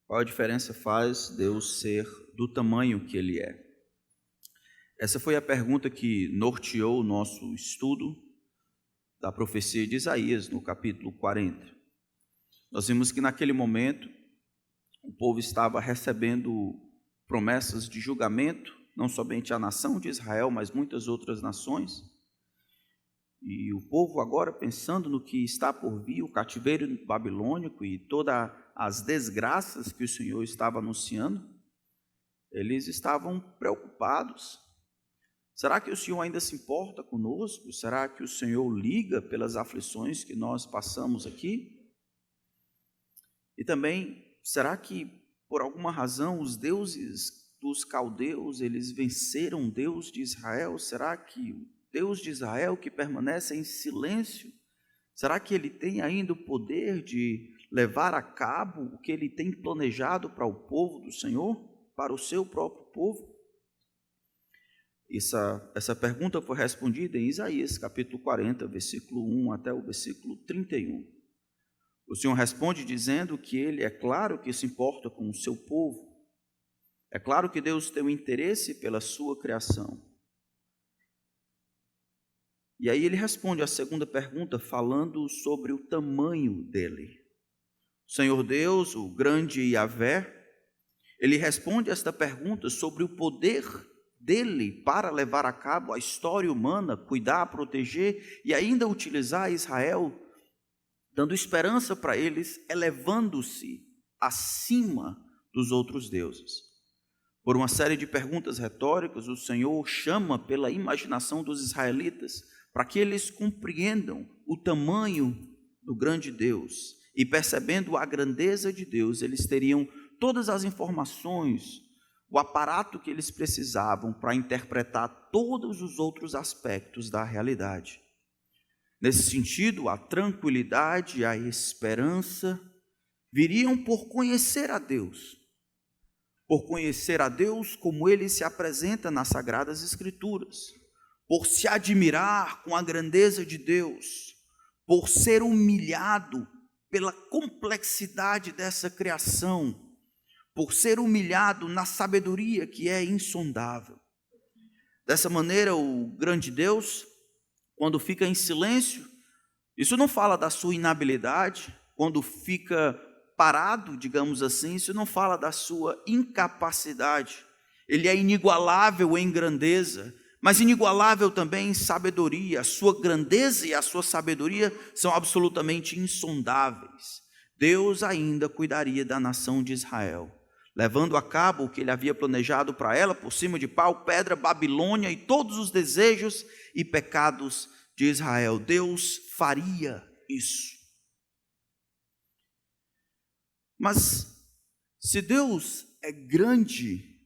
Qual a diferença faz Deus ser do tamanho que Ele é? Essa foi a pergunta que norteou o nosso estudo da profecia de Isaías, no capítulo 40. Nós vimos que naquele momento o povo estava recebendo promessas de julgamento, não somente a nação de Israel, mas muitas outras nações. E o povo agora, pensando no que está por vir, o cativeiro babilônico e todas as desgraças que o Senhor estava anunciando, eles estavam preocupados. Será que o Senhor ainda se importa conosco? Será que o Senhor liga pelas aflições que nós passamos aqui? E também, será que por alguma razão os deuses dos caldeus, eles venceram o Deus de Israel? Será que o Deus de Israel que permanece em silêncio, será que ele tem ainda o poder de levar a cabo o que ele tem planejado para o povo do Senhor, para o seu próprio povo? Essa pergunta foi respondida em Isaías, capítulo 40, versículo 1 até o versículo 31. O Senhor responde dizendo que Ele, é claro que se importa com o seu povo. É claro que Deus tem um interesse pela sua criação. E aí Ele responde a segunda pergunta falando sobre o tamanho dEle. O Senhor Deus, o grande Yahvé, Ele responde esta pergunta sobre o poder dele para levar a cabo a história humana, cuidar, proteger e ainda utilizar Israel, dando esperança para eles, elevando-se acima dos outros deuses. Por uma série de perguntas retóricas, o Senhor chama pela imaginação dos israelitas para que eles compreendam o tamanho do grande Deus e, percebendo a grandeza de Deus, eles teriam todas as informações, o aparato que eles precisavam para interpretar todos os outros aspectos da realidade. Nesse sentido, a tranquilidade e a esperança viriam por conhecer a Deus como Ele se apresenta nas Sagradas Escrituras, por se admirar com a grandeza de Deus, por ser humilhado pela complexidade dessa criação, por ser humilhado na sabedoria que é insondável. Dessa maneira, o grande Deus, quando fica em silêncio, isso não fala da sua inabilidade, quando fica parado, digamos assim, isso não fala da sua incapacidade. Ele é inigualável em grandeza, mas inigualável também em sabedoria. A sua grandeza e a sua sabedoria são absolutamente insondáveis. Deus ainda cuidaria da nação de Israel, levando a cabo o que ele havia planejado para ela, por cima de pau, pedra, Babilônia e todos os desejos e pecados de Israel. Deus faria isso. Mas se Deus é grande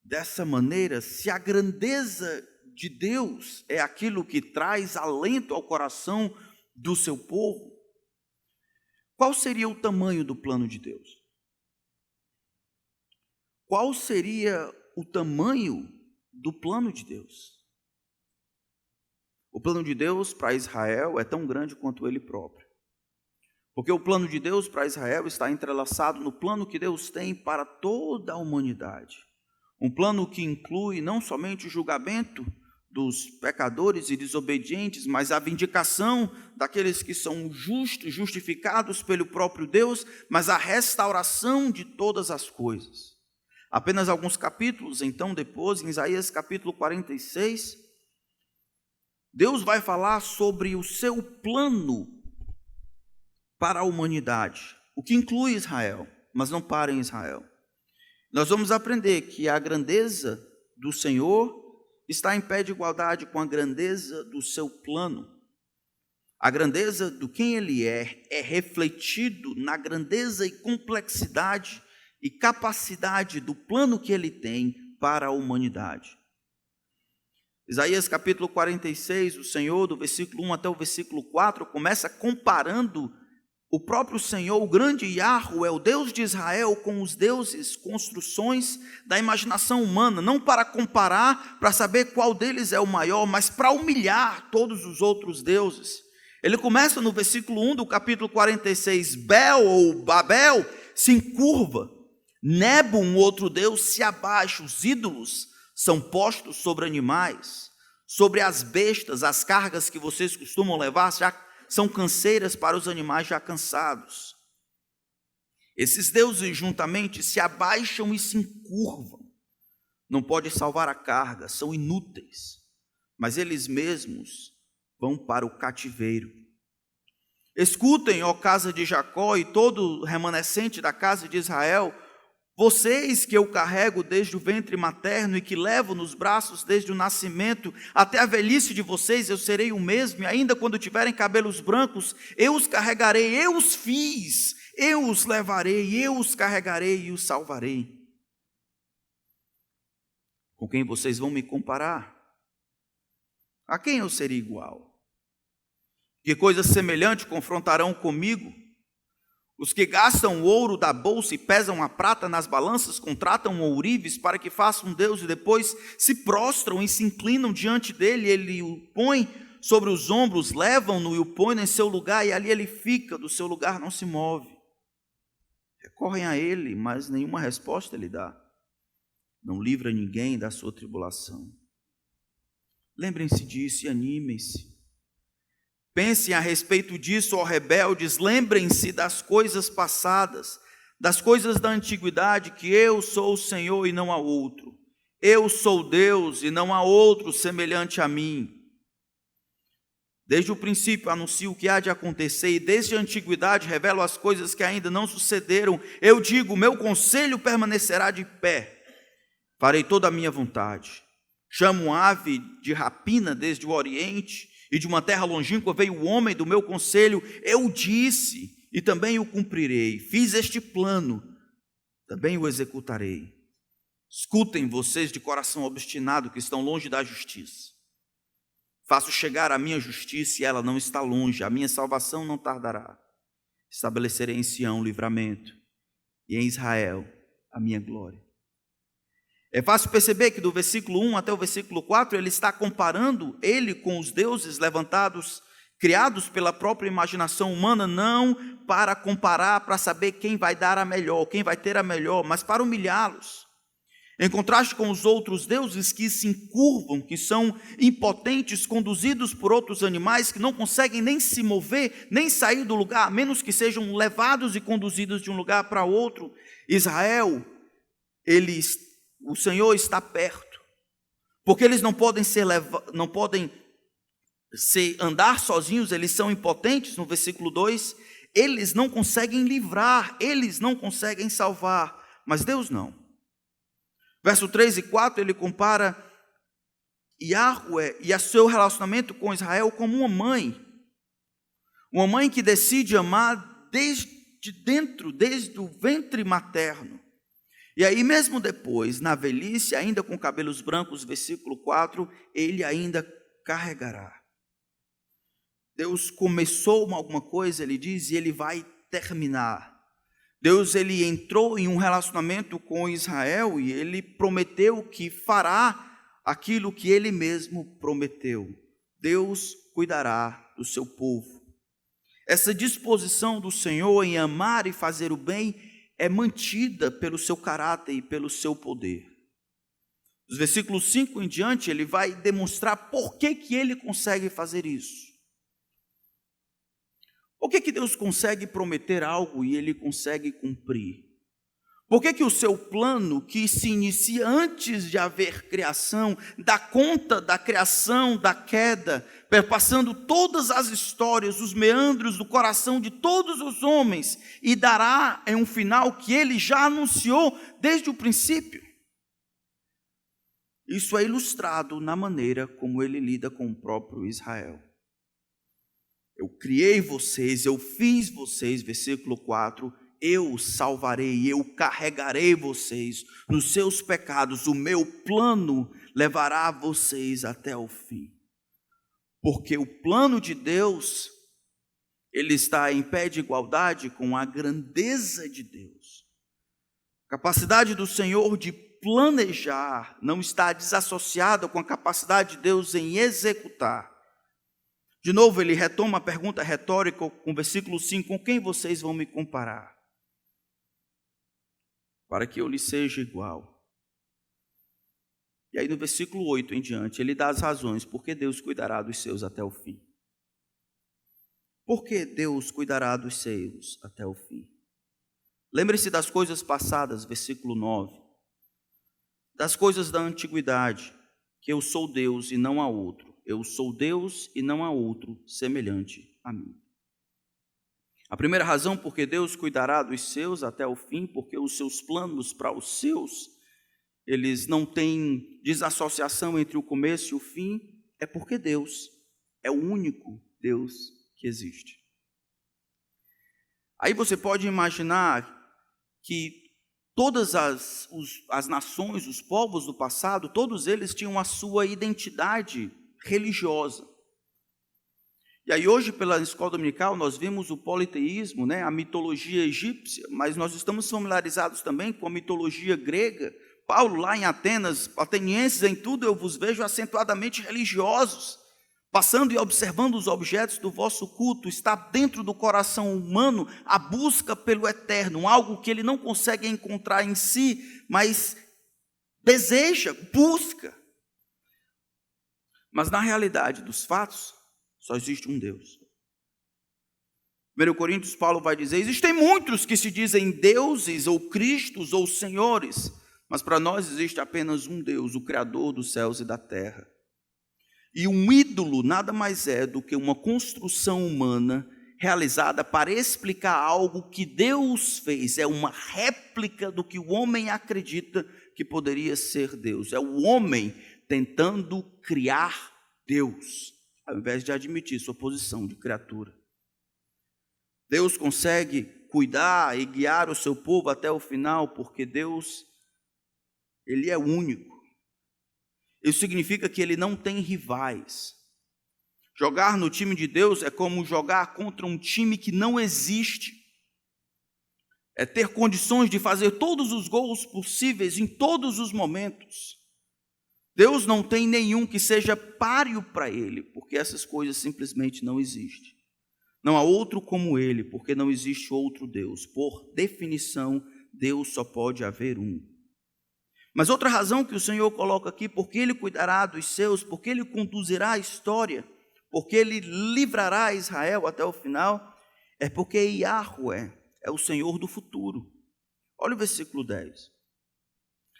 dessa maneira, se a grandeza de Deus é aquilo que traz alento ao coração do seu povo, qual seria o tamanho do plano de Deus? Qual seria o tamanho do plano de Deus? O plano de Deus para Israel é tão grande quanto ele próprio. Porque o plano de Deus para Israel está entrelaçado no plano que Deus tem para toda a humanidade. Um plano que inclui não somente o julgamento dos pecadores e desobedientes, mas a vindicação daqueles que são justos, justificados pelo próprio Deus, mas a restauração de todas as coisas. Apenas alguns capítulos, então, depois, em Isaías capítulo 46, Deus vai falar sobre o seu plano para a humanidade, o que inclui Israel, mas não para em Israel. Nós vamos aprender que a grandeza do Senhor está em pé de igualdade com a grandeza do seu plano. A grandeza do quem Ele é refletido na grandeza e complexidade e capacidade do plano que Ele tem para a humanidade. Isaías capítulo 46, o Senhor, do versículo 1 até o versículo 4, começa comparando o próprio Senhor, o grande Yahvé, o Deus de Israel, com os deuses, construções da imaginação humana, não para comparar, para saber qual deles é o maior, mas para humilhar todos os outros deuses. Ele começa no versículo 1 do capítulo 46, Bel ou Babel se encurva, Nebo, um outro deus, se abaixa. Os ídolos são postos sobre animais, sobre as bestas. As cargas que vocês costumam levar já são canseiras para os animais já cansados. Esses deuses juntamente se abaixam e se encurvam. Não pode salvar a carga, são inúteis, mas eles mesmos vão para o cativeiro. Escutem, ó casa de Jacó e todo o remanescente da casa de Israel, vocês que eu carrego desde o ventre materno e que levo nos braços desde o nascimento até a velhice de vocês, eu serei o mesmo, e ainda quando tiverem cabelos brancos, eu os carregarei, eu os fiz, eu os levarei, eu os carregarei e os salvarei. Com quem vocês vão me comparar? A quem eu serei igual? Que coisa semelhante confrontarão comigo? Os que gastam o ouro da bolsa e pesam a prata nas balanças, contratam ourives para que façam um Deus e depois se prostram e se inclinam diante dele. Ele o põe sobre os ombros, levam-no e o põem em seu lugar, e ali ele fica, do seu lugar não se move. Recorrem a ele, mas nenhuma resposta lhe dá. Não livra ninguém da sua tribulação. Lembrem-se disso e animem-se. Pensem a respeito disso, ó rebeldes, lembrem-se das coisas passadas, das coisas da antiguidade, que eu sou o Senhor e não há outro. Eu sou Deus e não há outro semelhante a mim. Desde o princípio anuncio o que há de acontecer, e desde a antiguidade revelo as coisas que ainda não sucederam. Eu digo, meu conselho permanecerá de pé, farei toda a minha vontade. Chamo ave de rapina desde o oriente, e de uma terra longínqua veio o homem do meu conselho. Eu disse, e também o cumprirei. Fiz este plano, também o executarei. Escutem vocês de coração obstinado que estão longe da justiça. Faço chegar a minha justiça e ela não está longe. A minha salvação não tardará. Estabelecerei em Sião o livramento e em Israel a minha glória. É fácil perceber que do versículo 1 até o versículo 4, ele está comparando ele com os deuses levantados, criados pela própria imaginação humana, não para comparar, para saber quem vai dar a melhor, quem vai ter a melhor, mas para humilhá-los. Em contraste com os outros deuses que se encurvam, que são impotentes, conduzidos por outros animais, que não conseguem nem se mover, nem sair do lugar, a menos que sejam levados e conduzidos de um lugar para outro, Israel, o Senhor está perto, porque eles não podem andar sozinhos, eles são impotentes, no versículo 2, eles não conseguem livrar, eles não conseguem salvar, mas Deus não. Verso 3 e 4, ele compara Yahweh e o seu relacionamento com Israel como uma mãe que decide amar desde o ventre materno. E aí mesmo depois, na velhice, ainda com cabelos brancos, versículo 4, ele ainda carregará. Deus começou alguma coisa, ele diz, e ele vai terminar. Deus, ele entrou em um relacionamento com Israel e ele prometeu que fará aquilo que ele mesmo prometeu. Deus cuidará do seu povo. Essa disposição do Senhor em amar e fazer o bem é mantida pelo seu caráter e pelo seu poder. Dos versículos 5 em diante, ele vai demonstrar por que ele consegue fazer isso. Por que Deus consegue prometer algo e ele consegue cumprir? Por que o seu plano, que se inicia antes de haver criação, dá conta da criação, da queda, perpassando todas as histórias, os meandros do coração de todos os homens, e dará em um final que ele já anunciou desde o princípio? Isso é ilustrado na maneira como ele lida com o próprio Israel. Eu criei vocês, eu fiz vocês, versículo 4, eu salvarei, eu carregarei vocês nos seus pecados, o meu plano levará vocês até o fim. Porque o plano de Deus, ele está em pé de igualdade com a grandeza de Deus. A capacidade do Senhor de planejar não está desassociada com a capacidade de Deus em executar. De novo, ele retoma a pergunta retórica com o versículo 5, com quem vocês vão me comparar? para que eu lhe seja igual. E aí no versículo 8 em diante, ele dá as razões por que Deus cuidará dos seus até o fim. Por que Deus cuidará dos seus até o fim? Lembre-se das coisas passadas, versículo 9. Das coisas da antiguidade, que eu sou Deus e não há outro. Eu sou Deus e não há outro semelhante a mim. A primeira razão por que Deus cuidará dos seus até o fim, porque os seus planos para os seus, eles não têm desassociação entre o começo e o fim, é porque Deus é o único Deus que existe. Aí você pode imaginar que todas as nações, os povos do passado, todos eles tinham a sua identidade religiosa. E aí hoje, pela escola dominical, nós vimos o politeísmo, a mitologia egípcia, mas nós estamos familiarizados também com a mitologia grega. Paulo, lá em Atenas, atenienses, em tudo eu vos vejo acentuadamente religiosos, passando e observando os objetos do vosso culto. Está dentro do coração humano a busca pelo eterno, algo que ele não consegue encontrar em si, mas deseja, busca. Mas na realidade dos fatos, só existe um Deus. 1 Coríntios, Paulo vai dizer, existem muitos que se dizem deuses, ou cristos, ou senhores, mas para nós existe apenas um Deus, o Criador dos céus e da terra. E um ídolo nada mais é do que uma construção humana realizada para explicar algo que Deus fez. É uma réplica do que o homem acredita que poderia ser Deus. É o homem tentando criar Deus, ao invés de admitir sua posição de criatura. Deus consegue cuidar e guiar o seu povo até o final, porque Deus, ele é único. Isso significa que ele não tem rivais. Jogar no time de Deus é como jogar contra um time que não existe. É ter condições de fazer todos os gols possíveis em todos os momentos. Deus não tem nenhum que seja páreo para ele, porque essas coisas simplesmente não existem. Não há outro como ele, porque não existe outro Deus. Por definição, Deus só pode haver um. Mas outra razão que o Senhor coloca aqui, porque ele cuidará dos seus, porque ele conduzirá a história, porque ele livrará Israel até o final, é porque Yahweh é o Senhor do futuro. Olha o versículo 10.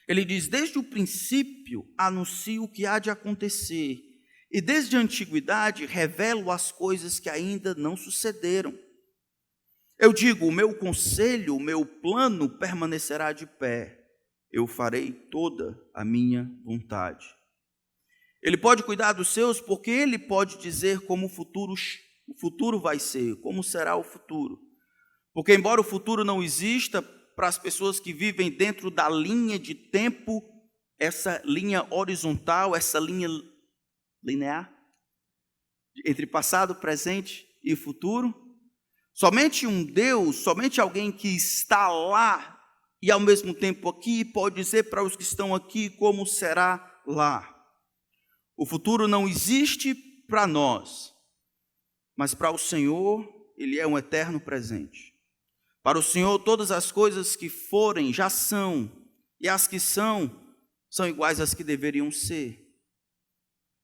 Ele diz, desde o princípio anuncio o que há de acontecer, e desde a antiguidade revelo as coisas que ainda não sucederam. Eu digo, o meu conselho, o meu plano permanecerá de pé, eu farei toda a minha vontade. Ele pode cuidar dos seus porque ele pode dizer como o futuro vai ser, como será o futuro. Porque embora o futuro não exista, para as pessoas que vivem dentro da linha de tempo, essa linha horizontal, essa linha linear, entre passado, presente e futuro, somente um Deus, somente alguém que está lá e ao mesmo tempo aqui, pode dizer para os que estão aqui como será lá. O futuro não existe para nós, mas para o Senhor, ele é um eterno presente. Para o Senhor, todas as coisas que forem, já são, e as que são iguais às que deveriam ser.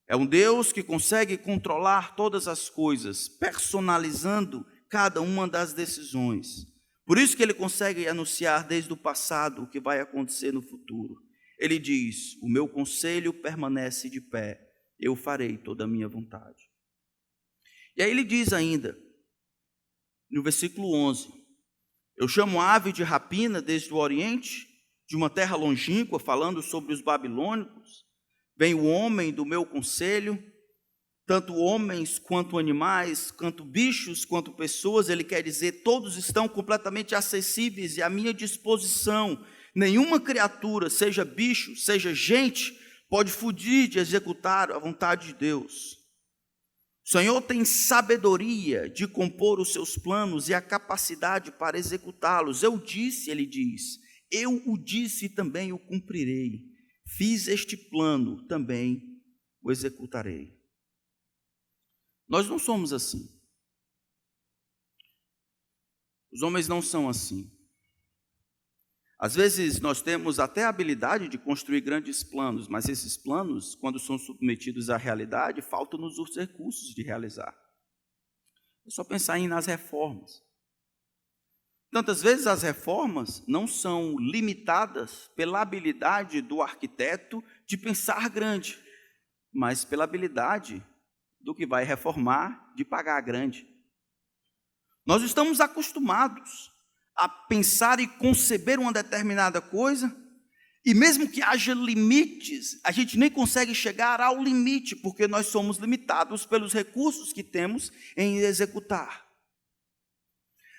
É um Deus que consegue controlar todas as coisas, personalizando cada uma das decisões. Por isso que ele consegue anunciar desde o passado o que vai acontecer no futuro. Ele diz, o meu conselho permanece de pé, eu farei toda a minha vontade. E aí ele diz ainda, no versículo 11, eu chamo a ave de rapina desde o oriente, de uma terra longínqua, falando sobre os babilônicos. Vem o homem do meu conselho, tanto homens quanto animais, tanto bichos quanto pessoas. Ele quer dizer, todos estão completamente acessíveis e à minha disposição. Nenhuma criatura, seja bicho, seja gente, pode fugir de executar a vontade de Deus. O Senhor tem sabedoria de compor os seus planos e a capacidade para executá-los. Eu disse, ele diz, eu o disse e também o cumprirei. Fiz este plano, também o executarei. Nós não somos assim. Os homens não são assim. Às vezes nós temos até a habilidade de construir grandes planos, mas esses planos, quando são submetidos à realidade, faltam-nos os recursos de realizar. É só pensar nas reformas. Tantas vezes as reformas não são limitadas pela habilidade do arquiteto de pensar grande, mas pela habilidade do que vai reformar de pagar grande. Nós estamos acostumados a pensar e conceber uma determinada coisa, e mesmo que haja limites, a gente nem consegue chegar ao limite, porque nós somos limitados pelos recursos que temos em executar.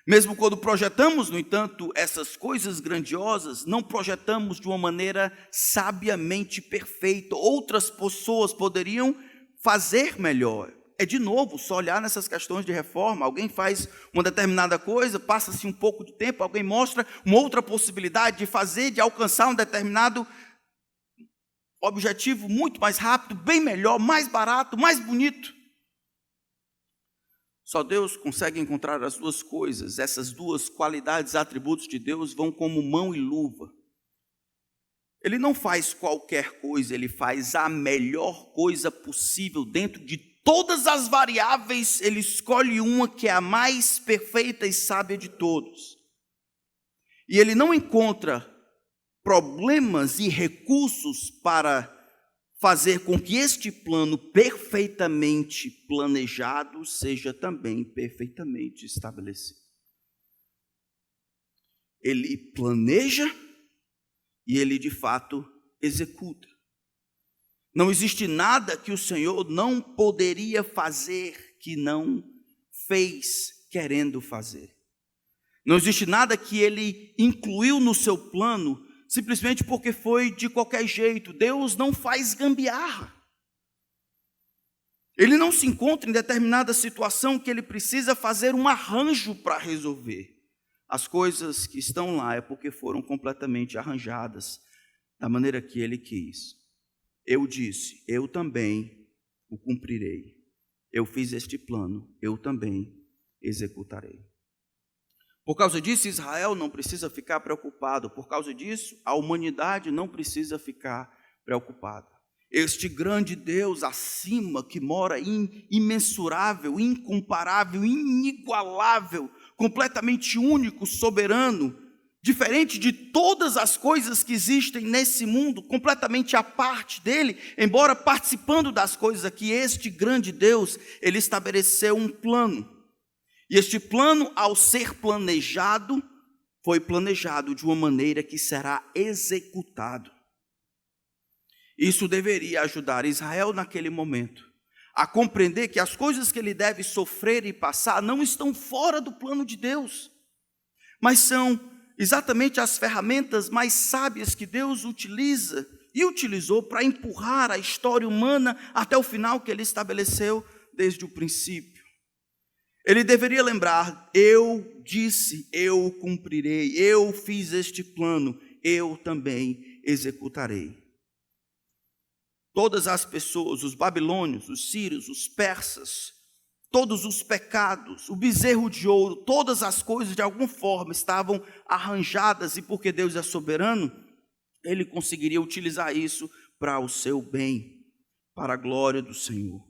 Mesmo quando projetamos, no entanto, essas coisas grandiosas, não projetamos de uma maneira sabiamente perfeita. Outras pessoas poderiam fazer melhor. É de novo, só olhar nessas questões de reforma. Alguém faz uma determinada coisa, passa-se um pouco de tempo, alguém mostra uma outra possibilidade de fazer, de alcançar um determinado objetivo muito mais rápido, bem melhor, mais barato, mais bonito. Só Deus consegue encontrar as duas coisas. Essas duas qualidades, atributos de Deus vão como mão e luva. Ele não faz qualquer coisa, ele faz a melhor coisa possível. Dentro de todas as variáveis, ele escolhe uma que é a mais perfeita e sábia de todos. E ele não encontra problemas e recursos para fazer com que este plano perfeitamente planejado seja também perfeitamente estabelecido. Ele planeja e ele de fato executa. Não existe nada que o Senhor não poderia fazer que não fez querendo fazer. Não existe nada que ele incluiu no seu plano simplesmente porque foi de qualquer jeito. Deus não faz gambiarra. Ele não se encontra em determinada situação que ele precisa fazer um arranjo para resolver. As coisas que estão lá é porque foram completamente arranjadas da maneira que ele quis. Eu disse, eu também o cumprirei. Eu fiz este plano, eu também executarei. Por causa disso, Israel não precisa ficar preocupado. Por causa disso, a humanidade não precisa ficar preocupada. Este grande Deus acima, que mora imensurável, incomparável, inigualável, completamente único, soberano, diferente de todas as coisas que existem nesse mundo, completamente à parte dele, embora participando das coisas aqui, este grande Deus, ele estabeleceu um plano. E este plano, ao ser planejado, foi planejado de uma maneira que será executado. Isso deveria ajudar Israel naquele momento a compreender que as coisas que ele deve sofrer e passar não estão fora do plano de Deus, mas são exatamente as ferramentas mais sábias que Deus utiliza e utilizou para empurrar a história humana até o final que ele estabeleceu desde o princípio. Ele deveria lembrar, eu disse, eu cumprirei, eu fiz este plano, eu também executarei. Todas as pessoas, os babilônios, os sírios, os persas, todos os pecados, o bezerro de ouro, todas as coisas de alguma forma estavam arranjadas e porque Deus é soberano, ele conseguiria utilizar isso para o seu bem, para a glória do Senhor.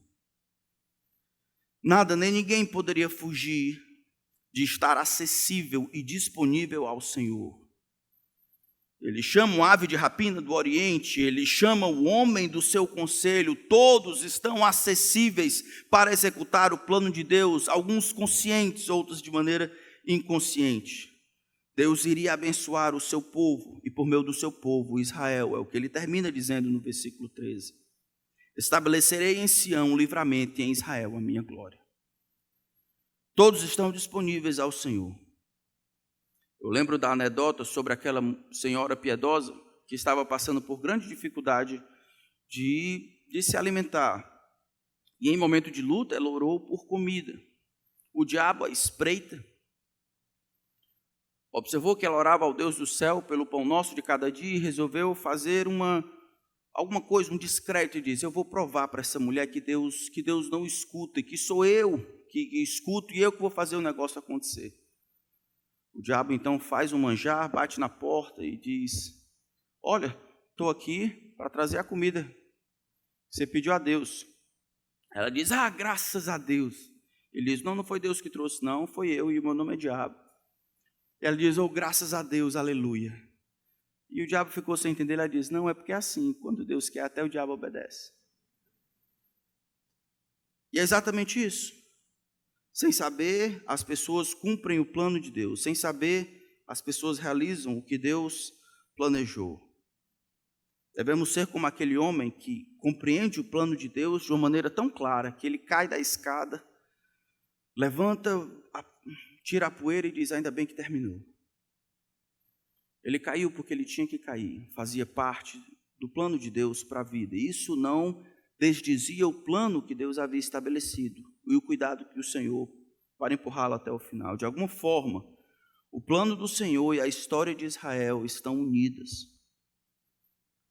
Nada nem ninguém poderia fugir de estar acessível e disponível ao Senhor. Ele chama o ave de rapina do Oriente, ele chama o homem do seu conselho, todos estão acessíveis para executar o plano de Deus, alguns conscientes, outros de maneira inconsciente. Deus iria abençoar o seu povo, e por meio do seu povo, Israel, é o que ele termina dizendo no versículo 13. Estabelecerei em Sião o livramento e em Israel a minha glória. Todos estão disponíveis ao Senhor. Eu lembro da anedota sobre aquela senhora piedosa que estava passando por grande dificuldade de se alimentar. E em momento de luta, ela orou por comida. O diabo a espreita. Observou que ela orava ao Deus do céu pelo pão nosso de cada dia e resolveu fazer alguma coisa, um discreto, e diz, eu vou provar para essa mulher que Deus não escuta, e que sou eu que escuto e eu que vou fazer o negócio acontecer. O diabo então faz um manjar, bate na porta e diz: olha, estou aqui para trazer a comida que você pediu a Deus. Ela diz: graças a Deus. Ele diz: não foi Deus que trouxe, não, foi eu, e o meu nome é diabo. Ela diz: graças a Deus, aleluia. E o diabo ficou sem entender. Ela diz: não, é porque é assim, quando Deus quer, até o diabo obedece. E é exatamente isso. Sem saber, as pessoas cumprem o plano de Deus. Sem saber, as pessoas realizam o que Deus planejou. Devemos ser como aquele homem que compreende o plano de Deus de uma maneira tão clara que ele cai da escada, levanta, tira a poeira e diz: ainda bem que terminou. Ele caiu porque ele tinha que cair, fazia parte do plano de Deus para a vida. Isso não desdizia o plano que Deus havia estabelecido e o cuidado que o Senhor para empurrá-lo até o final. De alguma forma, o plano do Senhor e a história de Israel estão unidas,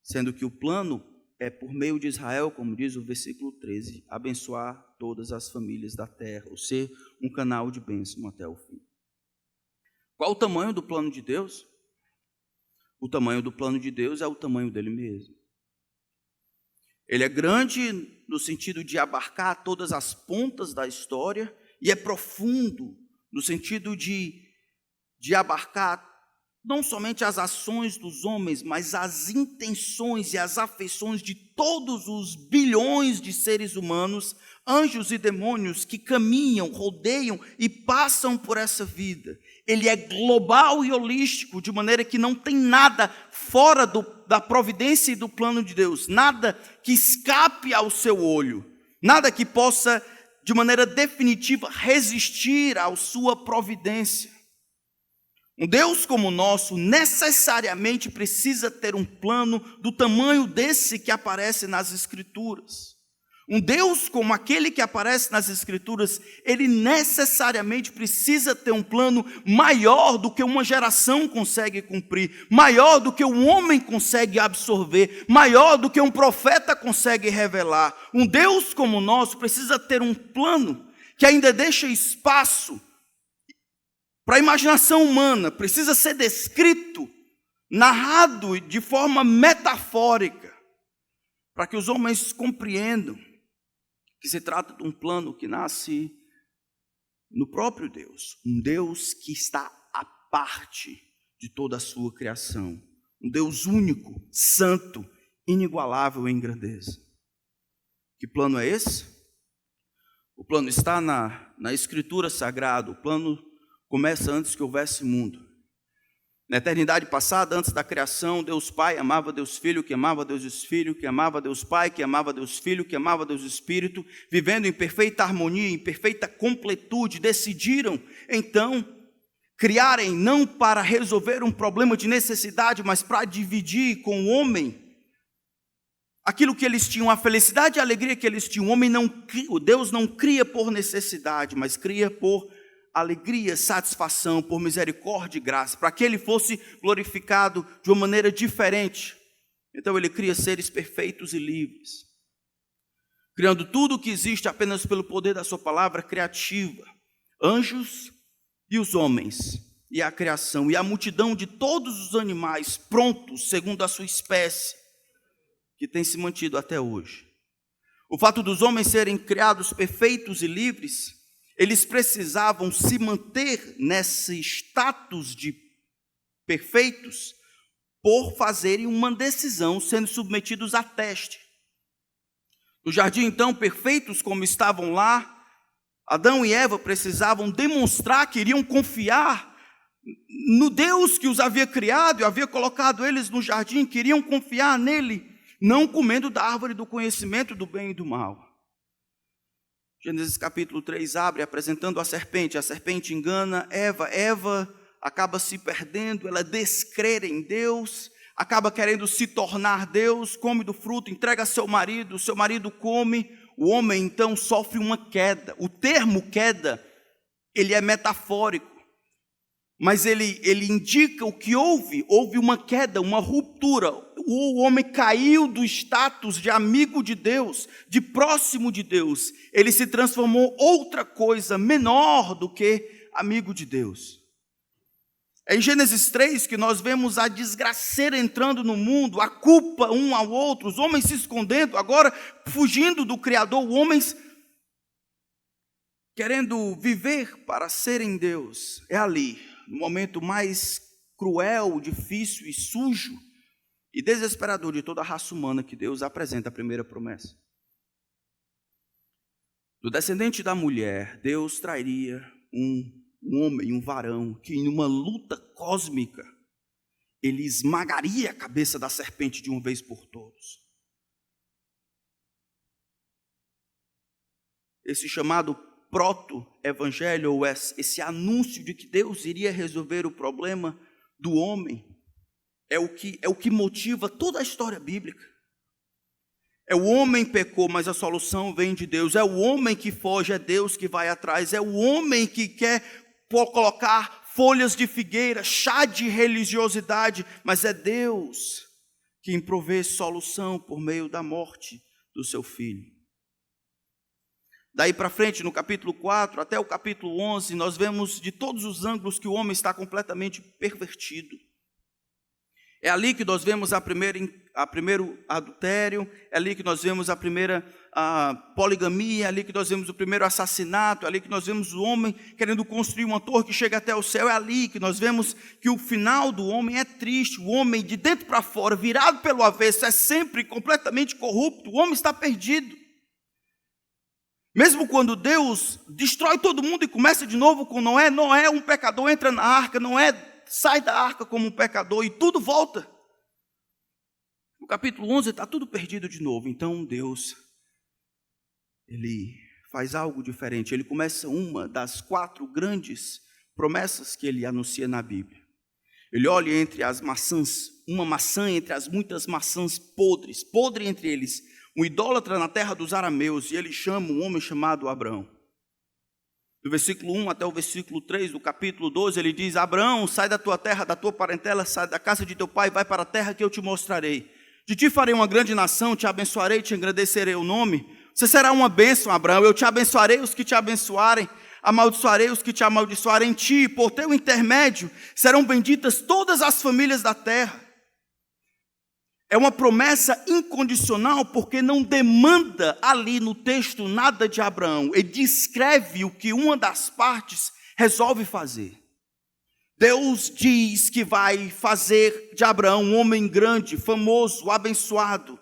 sendo que o plano é por meio de Israel, como diz o versículo 13, abençoar todas as famílias da terra, ou ser um canal de bênção até o fim. Qual o tamanho do plano de Deus? O tamanho do plano de Deus é o tamanho dele mesmo. Ele é grande no sentido de abarcar todas as pontas da história e é profundo no sentido de abarcar não somente as ações dos homens, mas as intenções e as afeições de todos os bilhões de seres humanos, anjos e demônios que caminham, rodeiam e passam por essa vida. Ele é global e holístico, de maneira que não tem nada fora da providência e do plano de Deus, nada que escape ao seu olho, nada que possa, de maneira definitiva, resistir à sua providência. Um Deus como o nosso necessariamente precisa ter um plano do tamanho desse que aparece nas Escrituras. Um Deus como aquele que aparece nas Escrituras, ele necessariamente precisa ter um plano maior do que uma geração consegue cumprir, maior do que um homem consegue absorver, maior do que um profeta consegue revelar. Um Deus como o nosso precisa ter um plano que ainda deixa espaço para a imaginação humana, precisa ser descrito, narrado de forma metafórica, para que os homens compreendam que se trata de um plano que nasce no próprio Deus, um Deus que está à parte de toda a sua criação, um Deus único, santo, inigualável em grandeza. Que plano é esse? O plano está na Escritura Sagrada. O plano começa antes que houvesse mundo. Na eternidade passada, antes da criação, Deus Pai amava Deus Filho, que amava Deus Filho, que amava Deus Pai, que amava Deus Filho, que amava Deus Espírito, vivendo em perfeita harmonia, em perfeita completude, decidiram, então, criarem não para resolver um problema de necessidade, mas para dividir com o homem aquilo que eles tinham, a felicidade e a alegria que eles tinham. Deus não cria por necessidade, mas cria por alegria, satisfação, por misericórdia e graça, para que ele fosse glorificado de uma maneira diferente. Então ele cria seres perfeitos e livres, criando tudo o que existe apenas pelo poder da sua palavra criativa, anjos e os homens, e a criação, e a multidão de todos os animais prontos, segundo a sua espécie, que tem se mantido até hoje. O fato dos homens serem criados perfeitos e livres, eles precisavam se manter nesse status de perfeitos por fazerem uma decisão, sendo submetidos a teste. No jardim, então, perfeitos como estavam lá, Adão e Eva precisavam demonstrar que iriam confiar no Deus que os havia criado e havia colocado eles no jardim, queriam confiar nele, não comendo da árvore do conhecimento do bem e do mal. Gênesis capítulo 3 abre apresentando a serpente engana Eva acaba se perdendo, ela descrê em Deus, acaba querendo se tornar Deus, come do fruto, entrega a seu marido come, o homem então sofre uma queda. O termo queda, ele é metafórico, mas ele indica o que houve uma queda, uma ruptura. O homem caiu do status de amigo de Deus, de próximo de Deus. Ele se transformou outra coisa menor do que amigo de Deus. É em Gênesis 3 que nós vemos a desgraceira entrando no mundo, a culpa um ao outro, os homens se escondendo, agora fugindo do Criador, os homens querendo viver para serem Deus. É ali, no momento mais cruel, difícil e sujo e desesperador de toda a raça humana, que Deus apresenta a primeira promessa. Do descendente da mulher, Deus traria um homem, um varão, que em uma luta cósmica, ele esmagaria a cabeça da serpente de uma vez por todos. Esse chamado proto-evangelho, ou esse anúncio de que Deus iria resolver o problema do homem, é o que motiva toda a história bíblica. É o homem pecou, mas a solução vem de Deus. É o homem que foge, é Deus que vai atrás. É o homem que quer colocar folhas de figueira, chá de religiosidade, mas é Deus que provê solução por meio da morte do seu filho. Daí para frente, no capítulo 4 até o capítulo 11, nós vemos de todos os ângulos que o homem está completamente pervertido. É ali que nós vemos a primeiro adultério, é ali que nós vemos a primeira poligamia, é ali que nós vemos o primeiro assassinato, é ali que nós vemos o homem querendo construir uma torre que chega até o céu, é ali que nós vemos que o final do homem é triste, o homem de dentro para fora, virado pelo avesso, é sempre completamente corrupto, o homem está perdido. Mesmo quando Deus destrói todo mundo e começa de novo com Noé, Noé, um pecador, entra na arca, Noé sai da arca como um pecador e tudo volta. No capítulo 11 está tudo perdido de novo. Então Deus, ele faz algo diferente. Ele começa uma das 4 grandes promessas que ele anuncia na Bíblia. Ele olha entre as maçãs, uma maçã entre as muitas maçãs podre entre eles, um idólatra na terra dos arameus, e ele chama um homem chamado Abraão. Do versículo 1 até o versículo 3 do capítulo 12, ele diz: Abraão, sai da tua terra, da tua parentela, sai da casa de teu pai, vai para a terra que eu te mostrarei. De ti farei uma grande nação, te abençoarei, te engrandecerei o nome. Você será uma bênção, Abraão, eu te abençoarei os que te abençoarem, amaldiçoarei os que te amaldiçoarem. Em ti, por teu intermédio, serão benditas todas as famílias da terra. É uma promessa incondicional, porque não demanda ali no texto nada de Abraão. Ele descreve o que uma das partes resolve fazer. Deus diz que vai fazer de Abraão um homem grande, famoso, abençoado.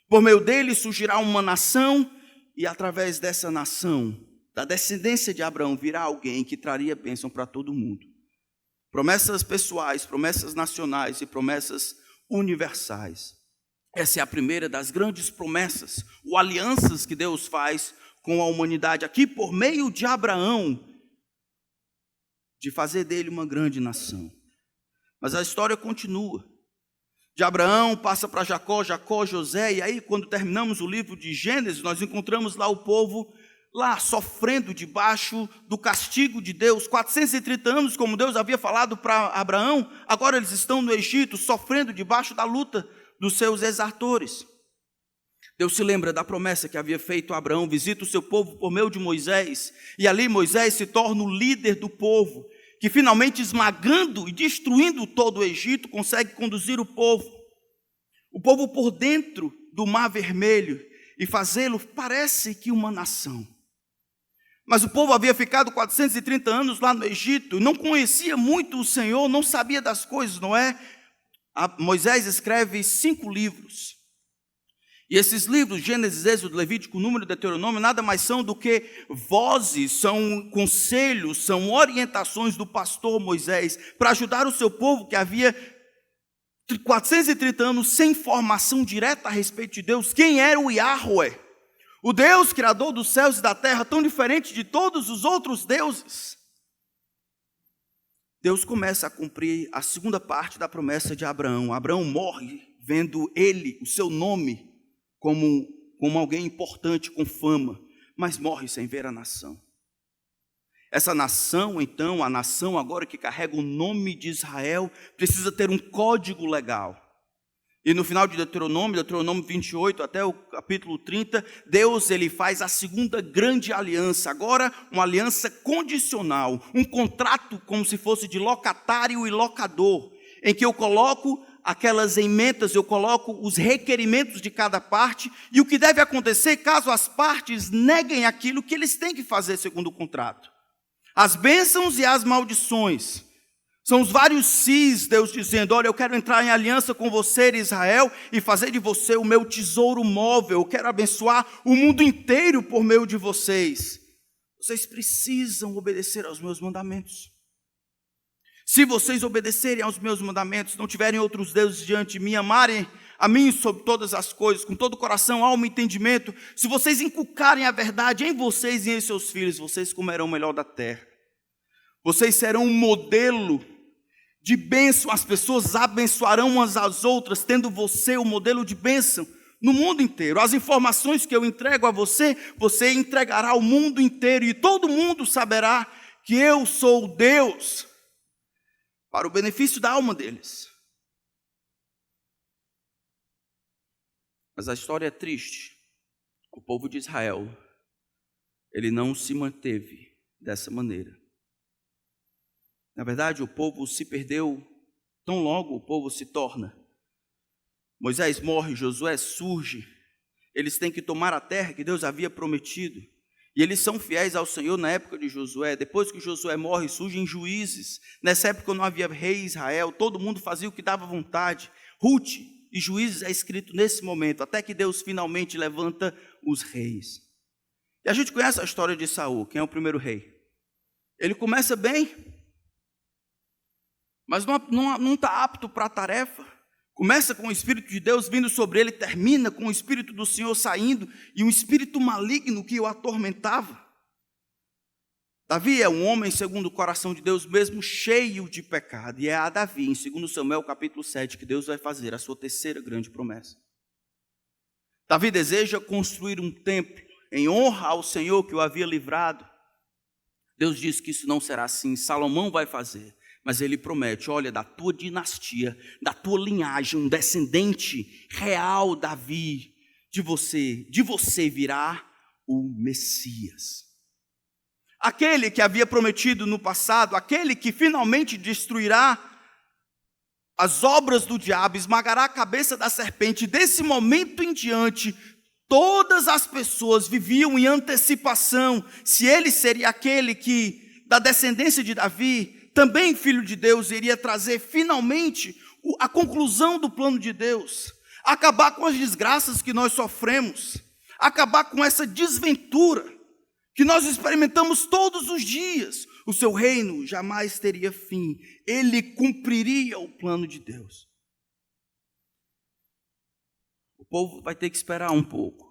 Por meio dele surgirá uma nação, e através dessa nação, da descendência de Abraão, virá alguém que traria bênção para todo mundo. Promessas pessoais, promessas nacionais e promessas universais. Essa é a primeira das grandes promessas, ou alianças que Deus faz com a humanidade aqui por meio de Abraão, de fazer dele uma grande nação. Mas a história continua. De Abraão passa para Jacó, José, e aí quando terminamos o livro de Gênesis, nós encontramos lá o povo lá sofrendo debaixo do castigo de Deus, 430 anos, como Deus havia falado para Abraão, agora eles estão no Egito, sofrendo debaixo da luta dos seus exatores. Deus se lembra da promessa que havia feito a Abraão, visita o seu povo por meio de Moisés, e ali Moisés se torna o líder do povo, que finalmente esmagando e destruindo todo o Egito, consegue conduzir o povo por dentro do Mar Vermelho, e fazê-lo parece que uma nação. Mas o povo havia ficado 430 anos lá no Egito, não conhecia muito o Senhor, não sabia das coisas, não é? Moisés escreve 5 livros. E esses livros, Gênesis, Êxodo, Levítico, Número, Deuteronômio, nada mais são do que vozes, são conselhos, são orientações do pastor Moisés, para ajudar o seu povo que havia 430 anos sem informação direta a respeito de Deus. Quem era o Yahweh? O Deus criador dos céus e da terra, tão diferente de todos os outros deuses. Deus começa a cumprir a segunda parte da promessa de Abraão. Abraão morre vendo ele, o seu nome, como alguém importante, com fama, mas morre sem ver a nação. Essa nação, então, a nação agora que carrega o nome de Israel, precisa ter um código legal. E no final de Deuteronômio 28 até o capítulo 30, Deus ele faz a segunda grande aliança, agora uma aliança condicional, um contrato como se fosse de locatário e locador, em que eu coloco aquelas emendas, eu coloco os requerimentos de cada parte e o que deve acontecer caso as partes neguem aquilo que eles têm que fazer segundo o contrato. As bênçãos e as maldições. São os vários sis, Deus dizendo, olha, eu quero entrar em aliança com você, Israel, e fazer de você o meu tesouro móvel. Eu quero abençoar o mundo inteiro por meio de vocês. Vocês precisam obedecer aos meus mandamentos. Se vocês obedecerem aos meus mandamentos, não tiverem outros deuses diante de mim, amarem a mim sobre todas as coisas, com todo o coração, alma e entendimento, se vocês inculcarem a verdade em vocês e em seus filhos, vocês comerão o melhor da terra. Vocês serão um modelo de bênção, as pessoas abençoarão umas às outras, tendo você o modelo de bênção no mundo inteiro. As informações que eu entrego a você, você entregará ao mundo inteiro, e todo mundo saberá que eu sou Deus, para o benefício da alma deles. Mas a história é triste. O povo de Israel, ele não se manteve dessa maneira. Na verdade, o povo se perdeu tão logo o povo se torna. Moisés morre, Josué surge. Eles têm que tomar a terra que Deus havia prometido. E eles são fiéis ao Senhor na época de Josué. Depois que Josué morre, surgem juízes. Nessa época não havia rei em Israel, todo mundo fazia o que dava vontade. Ruth e Juízes é escrito nesse momento, até que Deus finalmente levanta os reis. E a gente conhece a história de Saul, quem é o primeiro rei. Ele começa bem, mas não está apto para a tarefa. Começa com o Espírito de Deus vindo sobre ele, termina com o Espírito do Senhor saindo, e um espírito maligno que o atormentava. Davi é um homem segundo o coração de Deus mesmo, cheio de pecado. E é a Davi, em 2 Samuel capítulo 7, que Deus vai fazer a sua terceira grande promessa. Davi deseja construir um templo em honra ao Senhor que o havia livrado. Deus diz que isso não será assim, Salomão vai fazer. Mas ele promete, olha, da tua dinastia, da tua linhagem, um descendente real, Davi, de você virá o Messias. Aquele que havia prometido no passado, aquele que finalmente destruirá as obras do diabo, esmagará a cabeça da serpente. Desse momento em diante, todas as pessoas viviam em antecipação, se ele seria aquele que, da descendência de Davi, também filho de Deus, iria trazer finalmente a conclusão do plano de Deus, acabar com as desgraças que nós sofremos, acabar com essa desventura que nós experimentamos todos os dias. O seu reino jamais teria fim, ele cumpriria o plano de Deus. O povo vai ter que esperar um pouco.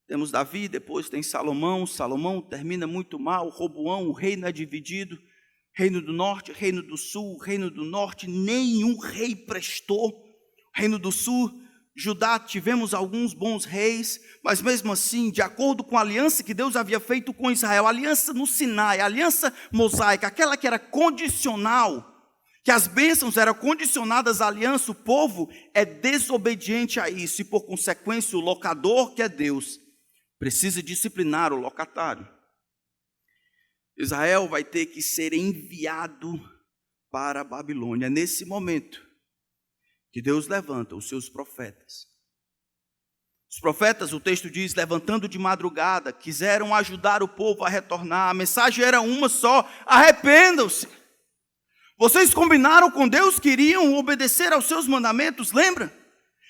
Temos Davi, depois tem Salomão. Salomão termina muito mal. Roboão, o reino é dividido, reino do norte, reino do sul. Reino do norte, nenhum rei prestou. Reino do sul, Judá, tivemos alguns bons reis, mas mesmo assim, de acordo com a aliança que Deus havia feito com Israel, a aliança no Sinai, a aliança mosaica, aquela que era condicional, que as bênçãos eram condicionadas à aliança, o povo é desobediente a isso, e por consequência o locador, que é Deus, precisa disciplinar o locatário. Israel vai ter que ser enviado para a Babilônia. Nesse momento que Deus levanta os seus profetas. Os profetas, o texto diz, levantando de madrugada, quiseram ajudar o povo a retornar. A mensagem era uma só: arrependam-se. Vocês combinaram com Deus que iriam obedecer aos seus mandamentos, lembra?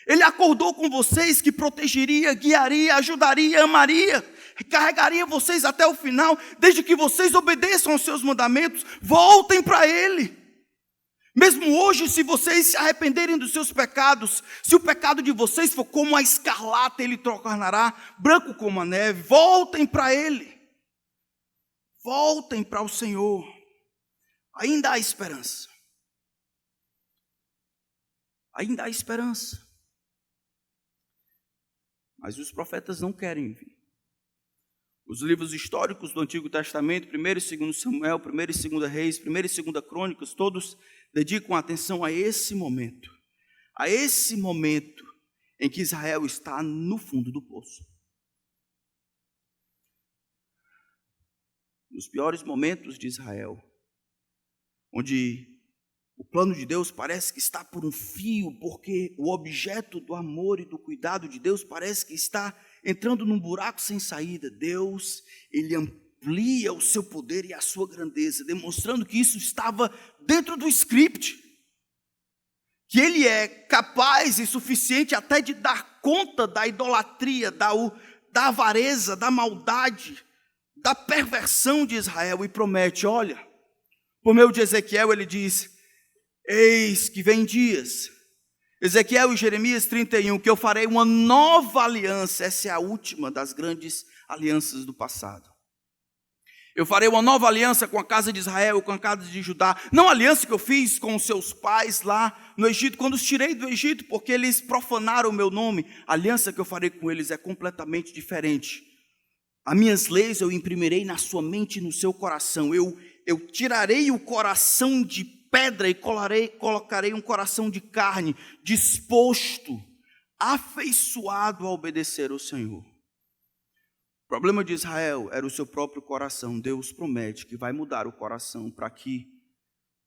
Ele acordou com vocês que protegeria, guiaria, ajudaria, amaria, carregaria vocês até o final, desde que vocês obedeçam aos seus mandamentos. Voltem para Ele. Mesmo hoje, se vocês se arrependerem dos seus pecados, se o pecado de vocês for como a escarlata, Ele tornará branco como a neve. Voltem para Ele. Voltem para o Senhor. Ainda há esperança. Ainda há esperança. Mas os profetas não querem vir. Os livros históricos do Antigo Testamento, 1 e 2 Samuel, 1 e 2 Reis, 1 e 2 Crônicas, todos dedicam atenção a esse momento. a esse momento em que Israel está no fundo do poço. Nos piores momentos de Israel, onde o plano de Deus parece que está por um fio, porque o objeto do amor e do cuidado de Deus parece que está entrando num buraco sem saída. Deus, ele amplia o seu poder e a sua grandeza, demonstrando que isso estava dentro do script, que ele é capaz e suficiente até de dar conta da idolatria, da avareza, da maldade, da perversão de Israel, e promete, olha, por meio de Ezequiel ele diz: eis que vem dias, Ezequiel e Jeremias 31, que eu farei uma nova aliança. Essa é a última das grandes alianças do passado. Eu farei uma nova aliança com a casa de Israel e com a casa de Judá. Não a aliança que eu fiz com os seus pais lá no Egito, quando os tirei do Egito, porque eles profanaram o meu nome. A aliança que eu farei com eles é completamente diferente. As minhas leis eu imprimirei na sua mente e no seu coração. Eu tirarei o coração de pedra e colocarei um coração de carne, disposto, afeiçoado a obedecer ao Senhor. O problema de Israel era o seu próprio coração. Deus promete que vai mudar o coração para que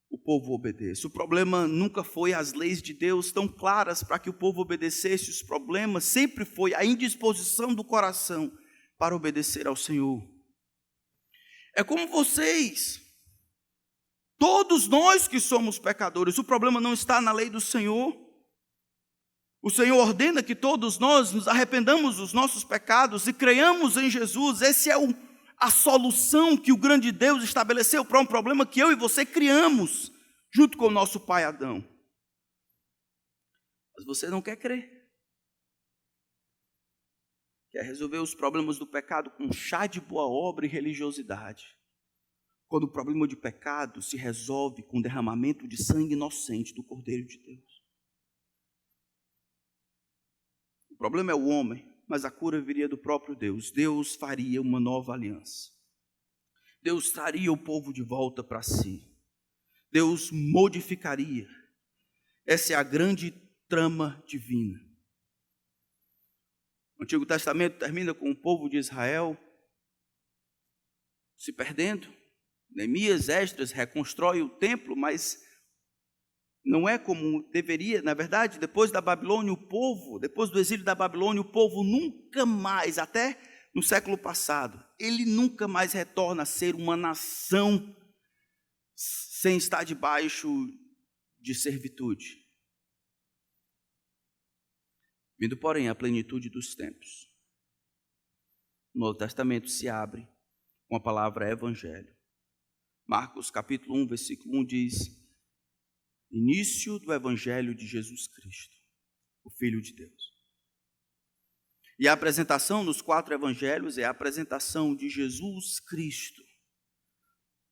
o povo obedeça. O problema nunca foi as leis de Deus tão claras para que o povo obedecesse. Os problemas sempre foi a indisposição do coração para obedecer ao Senhor. É como vocês, todos nós que somos pecadores. O problema não está na lei do Senhor. O Senhor ordena que todos nós nos arrependamos dos nossos pecados e creiamos em Jesus. Essa é a solução que o grande Deus estabeleceu para um problema que eu e você criamos, junto com o nosso pai Adão. Mas você não quer crer. Quer resolver os problemas do pecado com chá de boa obra e religiosidade. Quando o problema de pecado se resolve com derramamento de sangue inocente do Cordeiro de Deus. O problema é o homem, mas a cura viria do próprio Deus. Deus faria uma nova aliança. Deus traria o povo de volta para si. Deus modificaria. Essa é a grande trama divina. O Antigo Testamento termina com o povo de Israel se perdendo. Neemias, Esdras reconstrói o templo, mas não é como deveria. Na verdade, depois da Babilônia, depois do exílio da Babilônia, o povo nunca mais, até no século passado, ele nunca mais retorna a ser uma nação sem estar debaixo de servitude. Vindo, porém, a plenitude dos tempos, o Novo Testamento se abre com a palavra evangelho. Marcos capítulo 1, versículo 1 diz: início do evangelho de Jesus Cristo, o Filho de Deus. E a apresentação nos 4 evangelhos é a apresentação de Jesus Cristo,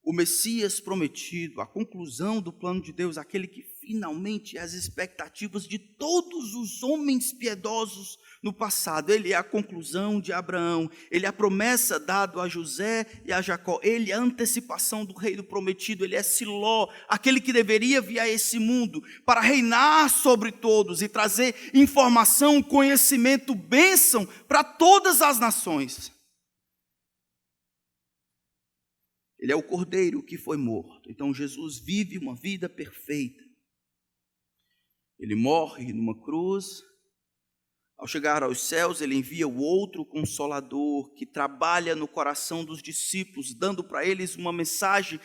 o Messias prometido, a conclusão do plano de Deus, aquele que finalmente as expectativas de todos os homens piedosos no passado. Ele é a conclusão de Abraão, ele é a promessa dada a José e a Jacó, ele é a antecipação do reino prometido, ele é Siló, aquele que deveria vir a esse mundo para reinar sobre todos e trazer informação, conhecimento, bênção para todas as nações. Ele é o Cordeiro que foi morto. Então Jesus vive uma vida perfeita. Ele morre numa cruz. Ao chegar aos céus, ele envia o outro Consolador que trabalha no coração dos discípulos, dando para eles uma mensagem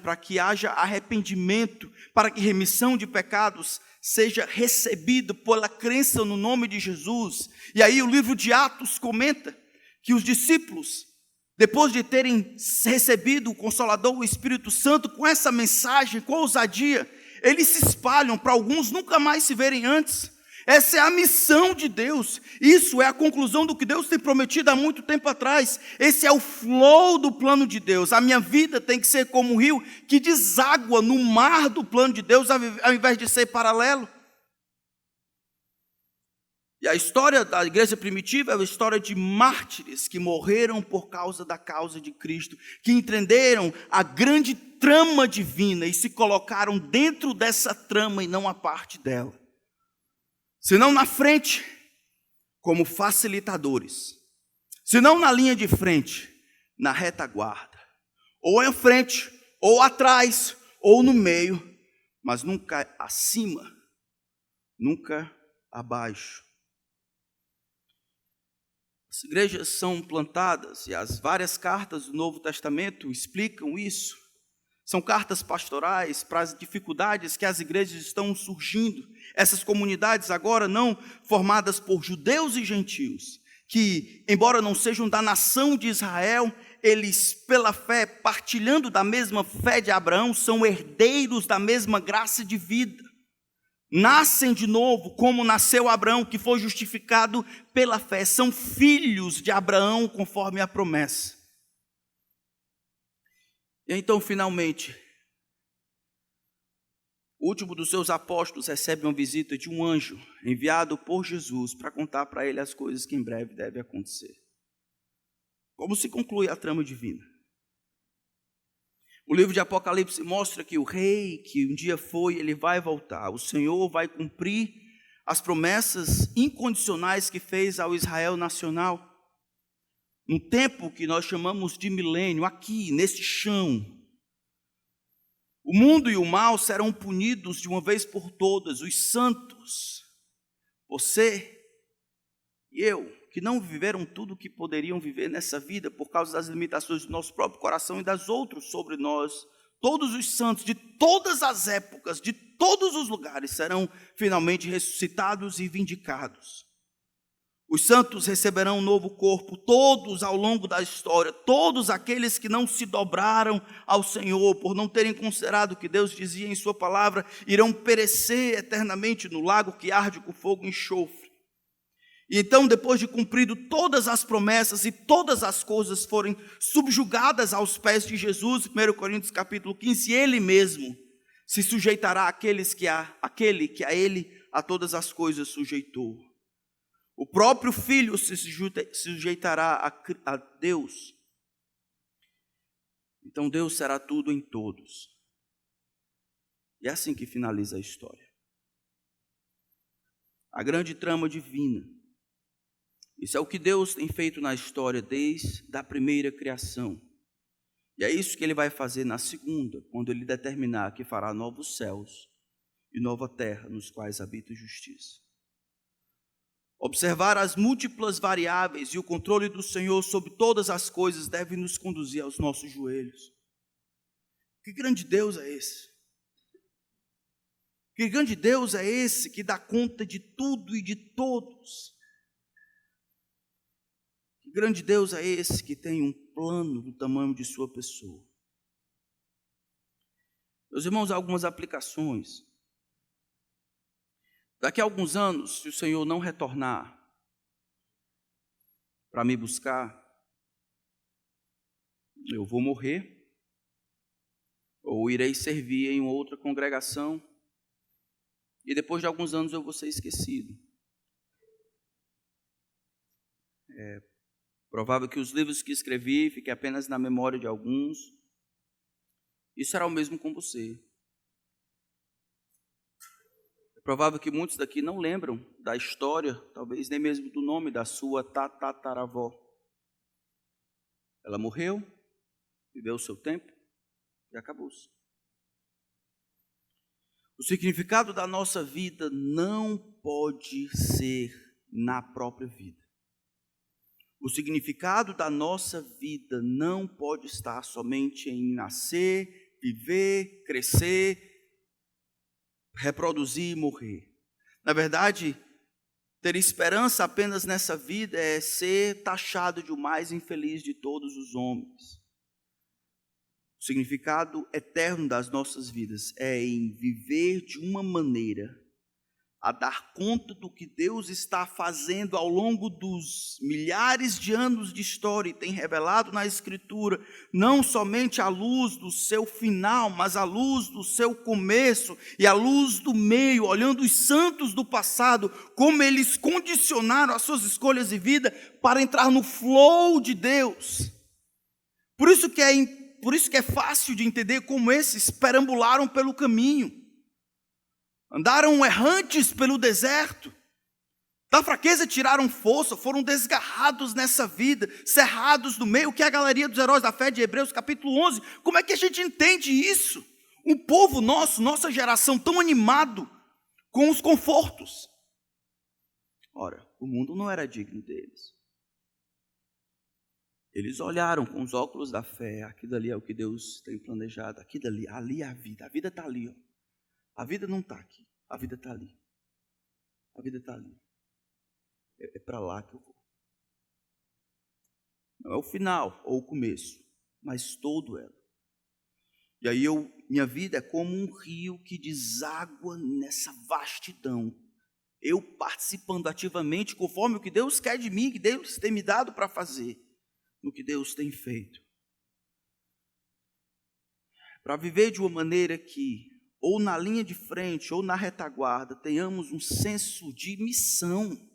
para que haja arrependimento, para que remissão de pecados seja recebida pela crença no nome de Jesus. E aí o livro de Atos comenta que os discípulos, depois de terem recebido o Consolador, o Espírito Santo, com essa mensagem, com ousadia, eles se espalham para alguns nunca mais se verem antes. Essa é a missão de Deus. Isso é a conclusão do que Deus tem prometido há muito tempo atrás. Esse é o flow do plano de Deus. A minha vida tem que ser como um rio que deságua no mar do plano de Deus, ao invés de ser paralelo. E a história da igreja primitiva é a história de mártires que morreram por causa da causa de Cristo, que entenderam a grande trama divina e se colocaram dentro dessa trama e não a parte dela. Se não na frente, como facilitadores. Se não na linha de frente, na retaguarda. Ou em frente, ou atrás, ou no meio, mas nunca acima, nunca abaixo. As igrejas são plantadas e as várias cartas do Novo Testamento explicam isso. São cartas pastorais para as dificuldades que as igrejas estão surgindo. Essas comunidades agora não formadas por judeus e gentios, que, embora não sejam da nação de Israel, eles, pela fé, partilhando da mesma fé de Abraão, são herdeiros da mesma graça de vida. Nascem de novo, como nasceu Abraão, que foi justificado pela fé. São filhos de Abraão, conforme a promessa. E então, finalmente, o último dos seus apóstolos recebe uma visita de um anjo enviado por Jesus para contar para ele as coisas que em breve devem acontecer. Como se conclui a trama divina? O livro de Apocalipse mostra que o rei, que um dia foi, ele vai voltar. O Senhor vai cumprir as promessas incondicionais que fez ao Israel nacional. No tempo que nós chamamos de milênio, aqui, nesse chão. O mundo e o mal serão punidos de uma vez por todas. Os santos, você e eu, que não viveram tudo o que poderiam viver nessa vida por causa das limitações do nosso próprio coração e das outras sobre nós, todos os santos de todas as épocas, de todos os lugares, serão finalmente ressuscitados e vindicados. Os santos receberão um novo corpo, todos ao longo da história, todos aqueles que não se dobraram ao Senhor, por não terem considerado o que Deus dizia em sua palavra, irão perecer eternamente no lago que arde com fogo e enxofre. E então, depois de cumprido todas as promessas e todas as coisas forem subjugadas aos pés de Jesus, 1 Coríntios capítulo 15, ele mesmo se sujeitará àquele que a ele a todas as coisas sujeitou. O próprio Filho se sujeitará a Deus. Então Deus será tudo em todos. E é assim que finaliza a história. A grande trama divina. Isso é o que Deus tem feito na história desde a primeira criação. E é isso que Ele vai fazer na segunda, quando Ele determinar que fará novos céus e nova terra nos quais habita justiça. Observar as múltiplas variáveis e o controle do Senhor sobre todas as coisas deve nos conduzir aos nossos joelhos. Que grande Deus é esse? Que grande Deus é esse que dá conta de tudo e de todos? Que grande Deus é esse que tem um plano do tamanho de sua pessoa? Meus irmãos, há algumas aplicações. Daqui a alguns anos, se o Senhor não retornar para me buscar, eu vou morrer, ou irei servir em outra congregação, e depois de alguns anos eu vou ser esquecido. É provável que os livros que escrevi fiquem apenas na memória de alguns. Isso será o mesmo com você. É provável que muitos daqui não lembram da história, talvez nem mesmo do nome da sua tataravó. Ela morreu, viveu o seu tempo e acabou-se. O significado da nossa vida não pode ser na própria vida. O significado da nossa vida não pode estar somente em nascer, viver, crescer, reproduzir e morrer. Na verdade, ter esperança apenas nessa vida é ser taxado de o mais infeliz de todos os homens. O significado eterno das nossas vidas é em viver de uma maneira a dar conta do que Deus está fazendo ao longo dos milhares de anos de história e tem revelado na Escritura, não somente à luz do seu final, mas à luz do seu começo e à luz do meio, olhando os santos do passado, como eles condicionaram as suas escolhas de vida para entrar no flow de Deus. Por isso que é fácil de entender como esses perambularam pelo caminho. Andaram errantes pelo deserto, Da fraqueza tiraram força, foram desgarrados nessa vida, cerrados no meio, que é a galeria dos heróis da fé de Hebreus capítulo 11. Como é que a gente entende isso? Um povo nosso, nossa geração tão animado com os confortos. Ora, o mundo não era digno deles. Eles olharam com os óculos da fé, aquilo ali é o que Deus tem planejado, aquilo ali, ali é a vida está ali. Ó. A vida não está aqui, a vida está ali. A vida está ali. É para lá que eu vou. Não é o final ou o começo, mas todo ela. E aí minha vida é como um rio que deságua nessa vastidão. Eu participando ativamente conforme o que Deus quer de mim, que Deus tem me dado para fazer, no que Deus tem feito. Para viver de uma maneira que, ou na linha de frente, ou na retaguarda, tenhamos um senso de missão.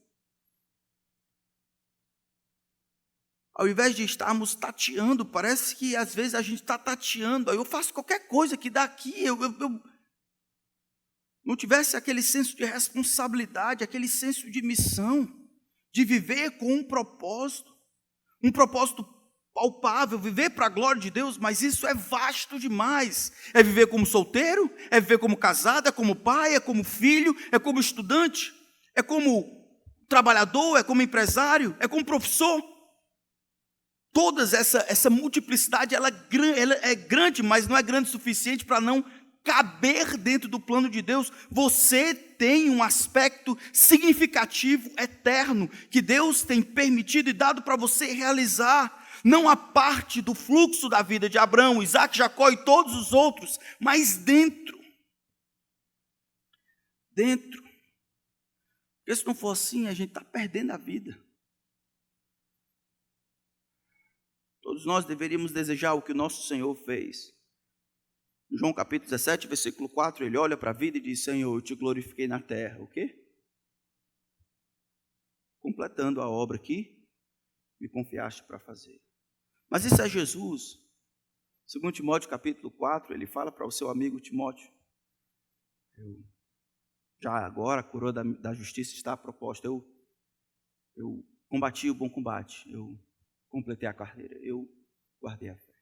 Ao invés de estarmos tateando, parece que às vezes a gente está tateando, aí eu faço qualquer coisa que daqui eu não tivesse aquele senso de responsabilidade, aquele senso de missão, de viver com um propósito palpável, viver para a glória de Deus, mas isso é vasto demais. É viver como solteiro, é viver como casado, é como pai, é como filho, é como estudante, é como trabalhador, é como empresário, é como professor. Toda essa multiplicidade, ela é grande, mas não é grande o suficiente para não caber dentro do plano de Deus. Você tem um aspecto significativo, eterno, que Deus tem permitido e dado para você realizar. Não a parte do fluxo da vida de Abraão, Isaac, Jacó e todos os outros, mas dentro. Dentro. Porque se não for assim, a gente está perdendo a vida. Todos nós deveríamos desejar o que o nosso Senhor fez. Em João capítulo 17, versículo 4, ele olha para a vida e diz: Senhor, eu te glorifiquei na terra. O quê? Completando a obra que me confiaste para fazer. Mas isso é Jesus. Segundo Timóteo capítulo 4, ele fala para o seu amigo Timóteo: já agora a coroa da justiça está proposta. Eu combati o bom combate. Eu completei a carreira. Eu guardei a fé.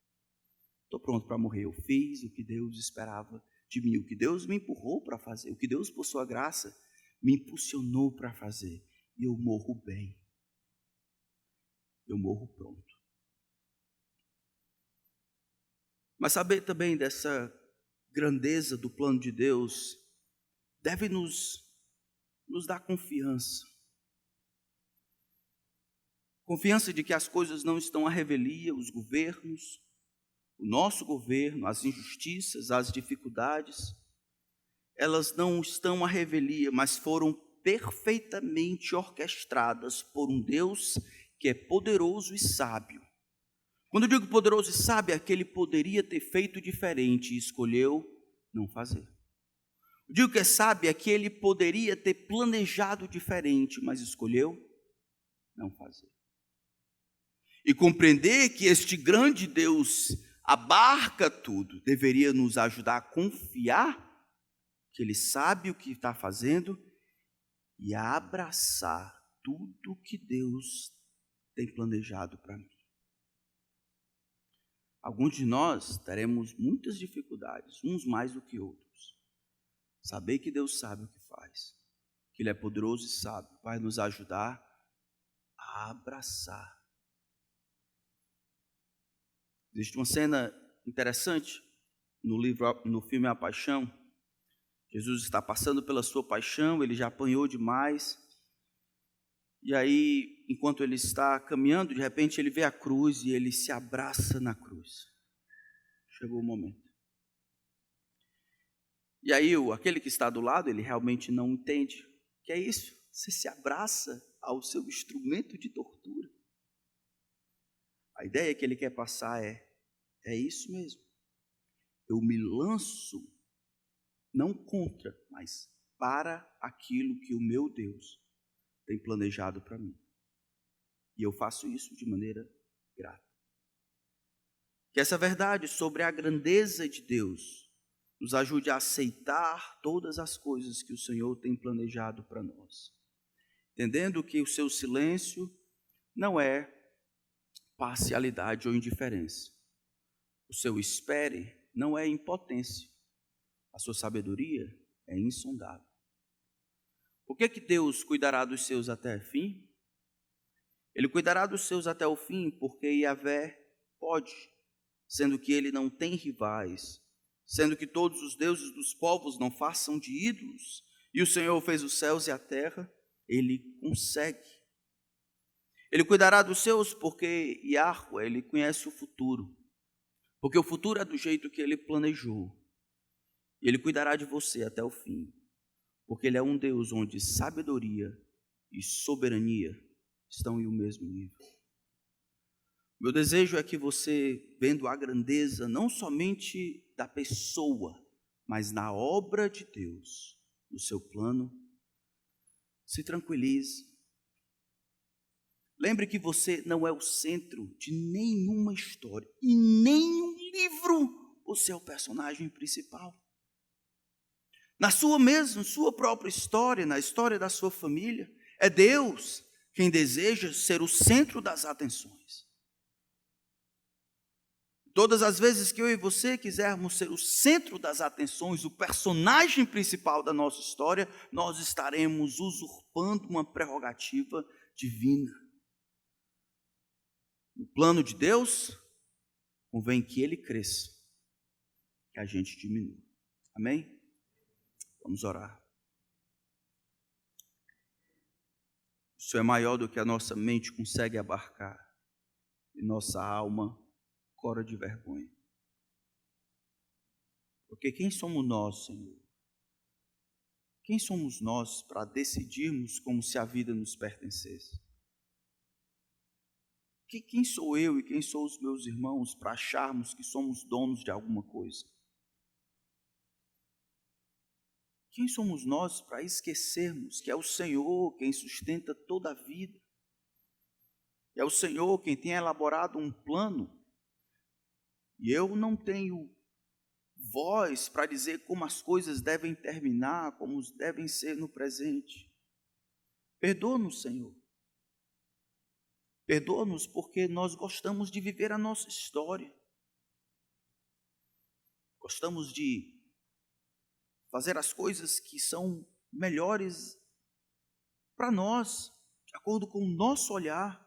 Estou pronto para morrer. Eu fiz o que Deus esperava de mim, o que Deus me empurrou para fazer, o que Deus, por sua graça, me impulsionou para fazer. E eu morro bem. Eu morro pronto. Mas saber também dessa grandeza do plano de Deus deve nos dar confiança. Confiança de que as coisas não estão à revelia, os governos, o nosso governo, as injustiças, as dificuldades, elas não estão à revelia, mas foram perfeitamente orquestradas por um Deus que é poderoso e sábio. Quando eu digo poderoso e sábio, é que ele poderia ter feito diferente e escolheu não fazer. Eu digo que é sábio, é que ele poderia ter planejado diferente, mas escolheu não fazer. E compreender que este grande Deus abarca tudo, deveria nos ajudar a confiar que Ele sabe o que está fazendo e a abraçar tudo que Deus tem planejado para mim. Alguns de nós teremos muitas dificuldades, uns mais do que outros. Saber que Deus sabe o que faz, que Ele é poderoso e sábio, vai nos ajudar a abraçar. Existe uma cena interessante no filme A Paixão. Jesus está passando pela sua paixão, ele já apanhou demais. E aí, enquanto ele está caminhando, de repente ele vê a cruz e ele se abraça na cruz. Chegou o momento. E aí, aquele que está do lado, ele realmente não entende. O que é isso? Você se abraça ao seu instrumento de tortura. A ideia que ele quer passar é isso mesmo. Eu me lanço, não contra, mas para aquilo que o meu Deus tem planejado para mim. E eu faço isso de maneira grata. Que essa verdade sobre a grandeza de Deus nos ajude a aceitar todas as coisas que o Senhor tem planejado para nós. entendendo que o seu silêncio não é parcialidade ou indiferença. O seu espere não é impotência. A sua sabedoria é insondável. Por que Deus cuidará dos seus até o fim? Ele cuidará dos seus até o fim porque Yahvé pode, sendo que ele não tem rivais, sendo que todos os deuses dos povos não façam de ídolos, e o Senhor fez os céus e a terra, ele consegue. Ele cuidará dos seus porque Yahvé, ele conhece o futuro, porque o futuro é do jeito que ele planejou. E ele cuidará de você até o fim, porque ele é um Deus onde sabedoria e soberania estão em um mesmo nível. Meu desejo é que você, vendo a grandeza não somente da pessoa, mas na obra de Deus, no seu plano, se tranquilize. Lembre que você não é o centro de nenhuma história, e nenhum livro você é o personagem principal. Na sua própria história, na história da sua família, é Deus quem deseja ser o centro das atenções. Todas as vezes que eu e você quisermos ser o centro das atenções, o personagem principal da nossa história, nós estaremos usurpando uma prerrogativa divina. No plano de Deus, convém que ele cresça, que a gente diminua. Amém? Vamos orar. O Senhor é maior do que a nossa mente consegue abarcar, e nossa alma cora de vergonha. Porque quem somos nós, Senhor? Quem somos nós para decidirmos como se a vida nos pertencesse? Quem sou eu e quem são os meus irmãos para acharmos que somos donos de alguma coisa? Quem somos nós para esquecermos que é o Senhor quem sustenta toda a vida? É o Senhor quem tem elaborado um plano, e eu não tenho voz para dizer como as coisas devem terminar, como devem ser no presente. Perdoa-nos, Senhor. Perdoa-nos porque nós gostamos de viver a nossa história. Gostamos de fazer as coisas que são melhores para nós, de acordo com o nosso olhar.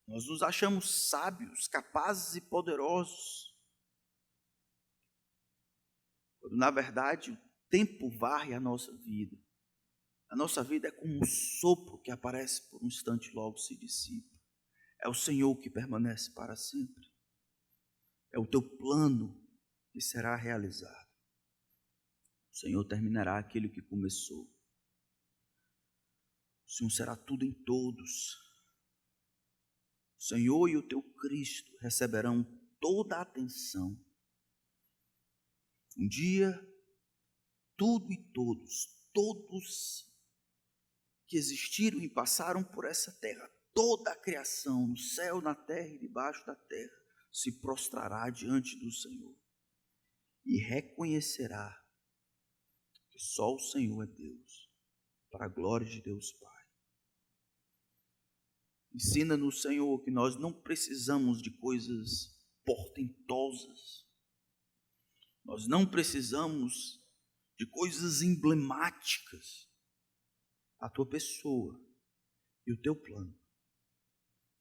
Nós nos achamos sábios, capazes e poderosos, quando na verdade o tempo varre a nossa vida. A nossa vida é como um sopro que aparece por um instante e logo se dissipa. É o Senhor que permanece para sempre. É o teu plano que será realizado. O Senhor terminará aquilo que começou. O Senhor será tudo em todos. O Senhor e o teu Cristo receberão toda a atenção. Um dia, tudo e todos que existiram e passaram por essa terra, toda a criação, no céu, na terra e debaixo da terra, se prostrará diante do Senhor e reconhecerá que só o Senhor é Deus, para a glória de Deus Pai. Ensina-nos, Senhor, que nós não precisamos de coisas portentosas, nós não precisamos de coisas emblemáticas. A tua pessoa e o teu plano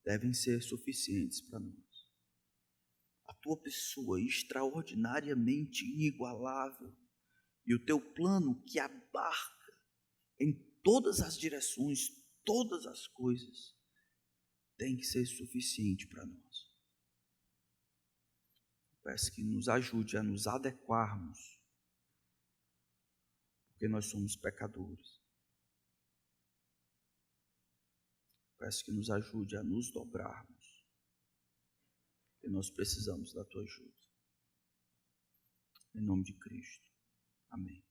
devem ser suficientes para nós. A tua pessoa extraordinariamente inigualável e o teu plano que abarca em todas as direções, todas as coisas, tem que ser suficiente para nós. Peço que nos ajude a nos adequarmos, porque nós somos pecadores. Peço que nos ajude a nos dobrarmos, porque nós precisamos da tua ajuda. Em nome de Cristo. Amém.